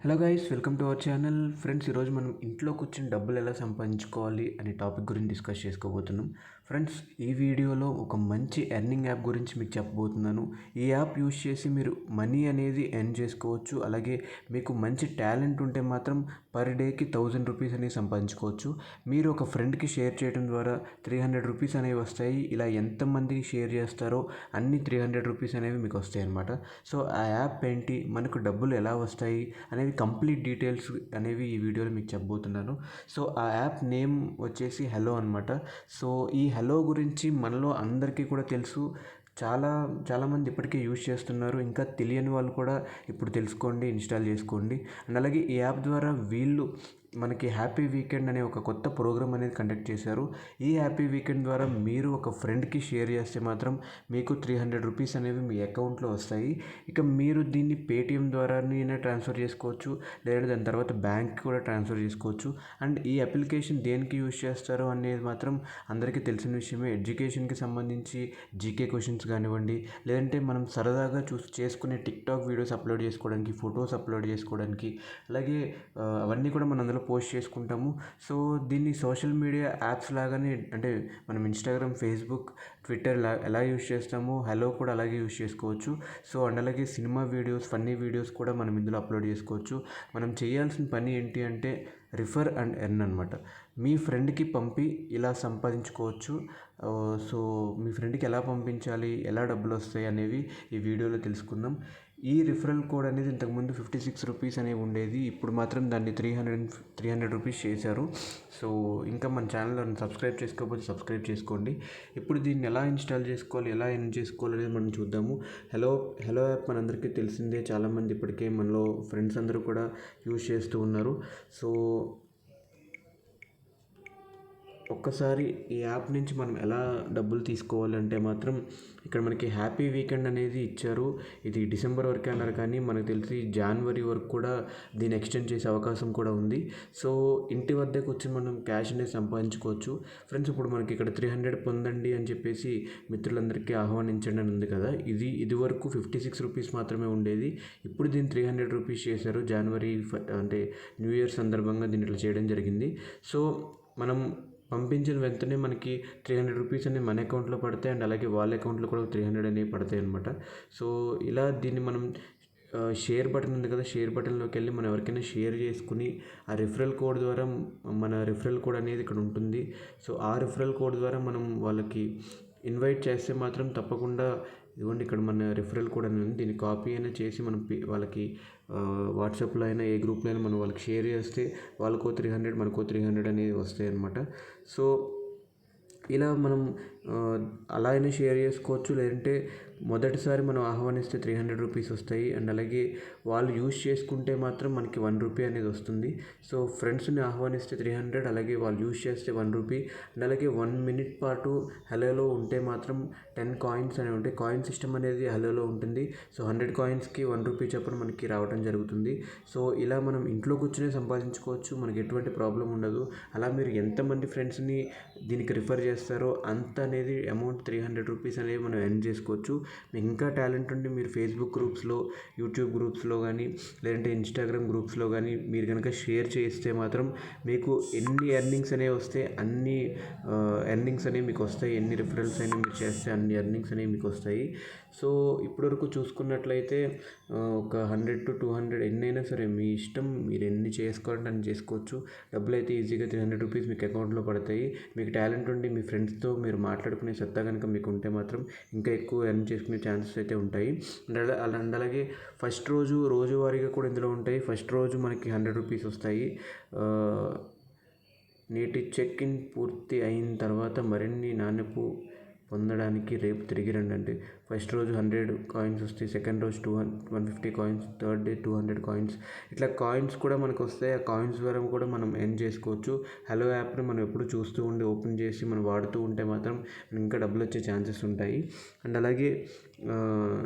Hello guys, welcome to our channel. Friends, ఈరోజు మనం ఇంట్లో కూర్చొని డబ్బులు ఎలా సంపాదించుకోవాలి అనే టాపిక్ గురించి డిస్కస్ చేసుకోబోతున్నాం. ఫ్రెండ్స్, ఈ వీడియోలో ఒక మంచి ఎర్నింగ్ యాప్ గురించి మీకు చెప్పబోతున్నాను. ఈ యాప్ యూజ్ చేసి మీరు మనీ అనేది ఎర్న్ చేసుకోవచ్చు. అలాగే మీకు మంచి టాలెంట్ ఉంటే మాత్రం పర్ డేకి 1000 రూపీస్ అనేవి సంపాదించుకోవచ్చు. మీరు ఒక ఫ్రెండ్కి షేర్ చేయడం ద్వారా 300 రూపీస్ అనేవి వస్తాయి. ఇలా ఎంతమందికి షేర్ చేస్తారో అన్ని 300 రూపీస్ అనేవి మీకు వస్తాయి అన్నమాట. సో ఆ యాప్ ఏంటి, మనకు డబ్బులు ఎలా వస్తాయి అనేవి కంప్లీట్ డీటెయిల్స్ అనేవి ఈ వీడియోలో మీకు చెప్పబోతున్నాను. సో ఆ యాప్ నేమ్ వచ్చేసి హెలో అనమాట. సో ఈ హెలో గురించి మనలో అందరికీ కూడా తెలుసు. చాలామంది ఇప్పటికే యూజ్ చేస్తున్నారు. ఇంకా తెలియని వాళ్ళు కూడా ఇప్పుడు తెలుసుకోండి, ఇన్స్టాల్ చేసుకోండి. అండ్ అలాగే ఈ యాప్ ద్వారా వీళ్ళు మనకి హ్యాపీ వీకెండ్ అనే ఒక కొత్త ప్రోగ్రామ్ అనేది కండక్ట్ చేశారు. ఈ హ్యాపీ వీకెండ్ ద్వారా మీరు ఒక ఫ్రెండ్కి షేర్ చేస్తే మాత్రం మీకు 300 రూపీస్ అనేవి మీ అకౌంట్లో వస్తాయి. ఇక మీరు దీన్ని పేటిఎం ద్వారానే ట్రాన్స్ఫర్ చేసుకోవచ్చు, లేదంటే దాని తర్వాత బ్యాంక్కి కూడా ట్రాన్స్ఫర్ చేసుకోవచ్చు. అండ్ ఈ అప్లికేషన్ దేనికి యూజ్ చేస్తారో అనేది మాత్రం అందరికీ తెలిసిన విషయమే. ఎడ్యుకేషన్కి సంబంధించి జీకే క్వశ్చన్స్ కానివ్వండి, లేదంటే మనం సరదాగా చేసుకునే టిక్టాక్ వీడియోస్ అప్లోడ్ చేసుకోవడానికి, ఫొటోస్ అప్లోడ్ చేసుకోవడానికి, అలాగే అవన్నీ కూడా మనం అందులో పోస్ట్ చేసుకుంటాము. సో దీన్ని సోషల్ మీడియా యాప్స్ లాగానే, అంటే మనం ఇన్స్టాగ్రామ్, ఫేస్బుక్, ట్విట్టర్ ఎలా యూజ్ చేస్తామో హలో కూడా అలాగే యూజ్ చేసుకోవచ్చు. సో అండ్ అలాగే సినిమా వీడియోస్, ఫన్నీ వీడియోస్ కూడా మనం ఇందులో అప్లోడ్ చేసుకోవచ్చు. మనం చేయాల్సిన పని ఏంటి అంటే రిఫర్ అండ్ ఎర్న్ అనమాట. మీ ఫ్రెండ్కి పంపి ఇలా సంపాదించుకోవచ్చు. సో మీ ఫ్రెండ్కి ఎలా పంపించాలి, ఎలా డబ్బులు వస్తాయి అనేవి ఈ వీడియోలో తెలుసుకుందాం. ఈ రిఫరల్ కోడ్ అనేది ఇంతకుముందు 56 రూపీస్ అనేవి ఉండేది. ఇప్పుడు మాత్రం దాన్ని 300 రూపీస్ చేశారు. సో ఇంకా మన ఛానల్ సబ్స్క్రైబ్ చేసుకోకపోతే సబ్స్క్రైబ్ చేసుకోండి. ఇప్పుడు దీన్ని ఎలా ఇన్స్టాల్ చేసుకోవాలి, ఎలా ఎర్న్ చేసుకోవాలి అనేది మనం చూద్దాము. హలో యాప్ మనందరికీ తెలిసిందే. చాలామంది ఇప్పటికే మనలో ఫ్రెండ్స్ అందరూ కూడా యూజ్ చేస్తూ ఉన్నారు. సో ఒక్కసారి ఈ యాప్ నుంచి మనం ఎలా డబ్బులు తీసుకోవాలంటే మాత్రం ఇక్కడ మనకి హ్యాపీ వీకెండ్ అనేది ఇచ్చారు. ఇది డిసెంబర్ వరకే అన్నారు, కానీ మనకు తెలిసి జనవరి వరకు కూడా దీన్ని ఎక్స్టెండ్ చేసే అవకాశం కూడా ఉంది. సో ఇంటి వద్దకు వచ్చి మనం క్యాష్ అనేది సంపాదించుకోవచ్చు. ఫ్రెండ్స్, ఇప్పుడు మనకి ఇక్కడ 300 పొందండి అని చెప్పేసి మిత్రులందరికీ ఆహ్వానించండి అని ఉంది కదా. ఇది వరకు 56 రూపీస్ మాత్రమే ఉండేది. ఇప్పుడు దీన్ని 300 రూపీస్ చేశారు. జనవరి అంటే న్యూ ఇయర్ సందర్భంగా దీన్ని ఇట్లా చేయడం జరిగింది. సో మనం పంపించిన వెంటనే మనకి 300 రూపీస్ అనేవి మన అకౌంట్లో పడతాయి. అండ్ అలాగే వాళ్ళ అకౌంట్లో కూడా 300 అనేవి పడతాయి అనమాట. సో ఇలా దీన్ని మనం షేర్ బటన్ ఉంది కదా, షేర్ బటన్లోకి వెళ్ళి మనం ఎవరికైనా షేర్ చేసుకుని ఆ రిఫరల్ కోడ్ ద్వారా, మన రిఫరల్ కోడ్ అనేది ఇక్కడ ఉంటుంది. సో ఆ రిఫరల్ కోడ్ ద్వారా మనం వాళ్ళకి ఇన్వైట్ చేస్తే మాత్రం తప్పకుండా, ఇదిగోండి ఇక్కడ మన రిఫరల్ కోడ్ అనేది ఉంది. దీన్ని కాపీ అయినా చేసి మనం వాళ్ళకి వాట్సాప్లో అయినా ఏ గ్రూప్లో అయినా మనం వాళ్ళకి షేర్ చేస్తే వాళ్ళకో 300, మనకో 300 అనేది వస్తాయి అన్నమాట. సో ఇలా మనం అలా అయినా షేర్ చేసుకోవచ్చు, లేదంటే మొదటిసారి మనం ఆహ్వానిస్తే 300 రూపీస్ వస్తాయి. అండ్ అలాగే వాళ్ళు యూజ్ చేసుకుంటే మాత్రం మనకి 1 రూపీ అనేది వస్తుంది. సో ఫ్రెండ్స్ని ఆహ్వానిస్తే 300, అలాగే వాళ్ళు యూజ్ చేస్తే 1 రూపీ. అండ్ అలాగే 1 మినిట్ పాటు హలోలో ఉంటే మాత్రం 10 కాయిన్స్ అనేవి ఉంటాయి. కాయిన్ సిస్టమ్ అనేది హలోలో ఉంటుంది. సో 100 కాయిన్స్కి 1 రూపీ చొప్పున మనకి రావడం జరుగుతుంది. సో ఇలా మనం ఇంట్లో కూర్చొని సంపాదించుకోవచ్చు, మనకి ఎటువంటి ప్రాబ్లం ఉండదు. అలా మీరు ఎంతమంది ఫ్రెండ్స్ని దీనికి రిఫర్ చేస్తారో అంత అనేది అమౌంట్ 300 రూపీస్ అనేవి మనం ఎర్న్ చేసుకోవచ్చు. మీకు ఇంకా టాలెంట్ ఉంటే మీరు ఫేస్బుక్ గ్రూప్స్లో, యూట్యూబ్ గ్రూప్స్లో కానీ, లేదంటే ఇన్స్టాగ్రామ్ గ్రూప్స్లో కానీ మీరు కనుక షేర్ చేస్తే మాత్రం మీకు ఎన్ని ఎర్నింగ్స్ అనేవి వస్తాయి, అన్ని ఎర్నింగ్స్ అనేవి మీకు వస్తాయి. ఎన్ని రిఫరల్స్ అయినా మీరు చేస్తే అన్ని ఎర్నింగ్స్ అనేవి మీకు వస్తాయి. సో ఇప్పటివరకు చూసుకున్నట్లయితే ఒక 100 to 200 ఎన్నైనా సరే మీ ఇష్టం, మీరు ఎన్ని చేసుకోవాలంటే అన్ని చేసుకోవచ్చు. డబ్బులు అయితే ఈజీగా 300 రూపీస్ మీకు అకౌంట్లో పడతాయి. మీకు టాలెంట్ ఉండి మీ ఫ్రెండ్స్తో మీరు మాట్లాడుకునే సత్తా కనుక మీకు ఉంటే మాత్రం ఇంకా ఎక్కువ ఎర్న్ చేసుకునే ఛాన్సెస్ అయితే ఉంటాయి. అండ్ అలాగే ఫస్ట్ రోజువారీగా కూడా ఇందులో ఉంటాయి. ఫస్ట్ రోజు మనకి 100 రూపీస్ వస్తాయి. నేటి చెక్ ఇన్ పూర్తి అయిన తర్వాత మరిన్ని నాణ్యపు పొందడానికి రేపు తిరిగి రండి అంటే ఫస్ట్ రోజు 100 కాయిన్స్ వస్తాయి, సెకండ్ రోజు 150 కాయిన్స్, థర్డ్ డే 200 కాయిన్స్. ఇట్లా కాయిన్స్ కూడా మనకు వస్తాయి. ఆ కాయిన్స్ ద్వారా కూడా మనం ఎర్న్ చేసుకోవచ్చు. హలో యాప్ని మనం ఎప్పుడు చూస్తూ ఉండి ఓపెన్ చేసి మనం వాడుతూ ఉంటే మాత్రం ఇంకా డబ్బులు వచ్చే ఛాన్సెస్ ఉంటాయి. అండ్ అలాగే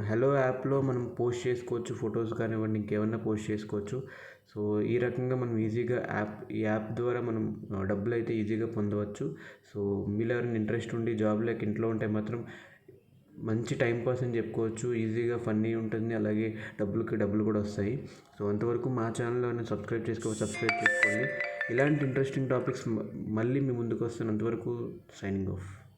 హలో యాప్లో మనం పోస్ట్ చేసుకోవచ్చు, ఫొటోస్ కానివ్వండి, ఇంకేమన్నా పోస్ట్ చేసుకోవచ్చు. సో ఈ రకంగా మనం ఈజీగా ఈ యాప్ ద్వారా మనం డబ్బులు అయితే ఈజీగా పొందవచ్చు. సో మీలో ఎవరైనా ఇంట్రెస్ట్ ఉండి జాబ్ లేక ఇంట్లో ఉంటే మాత్రం మంచి టైం పాస్ అని చెప్పుకోవచ్చు. ఈజీగా ఫన్నీ ఉంటుంది, అలాగే డబ్బులు కూడా వస్తాయి. సో అంతవరకు మా ఛానల్ని సబ్స్క్రైబ్ చేసుకోండి. ఇలాంటి ఇంట్రెస్టింగ్ టాపిక్స్ మళ్ళీ మీ ముందుకు వస్తున్నంతవరకు సైనింగ్ ఆఫ్.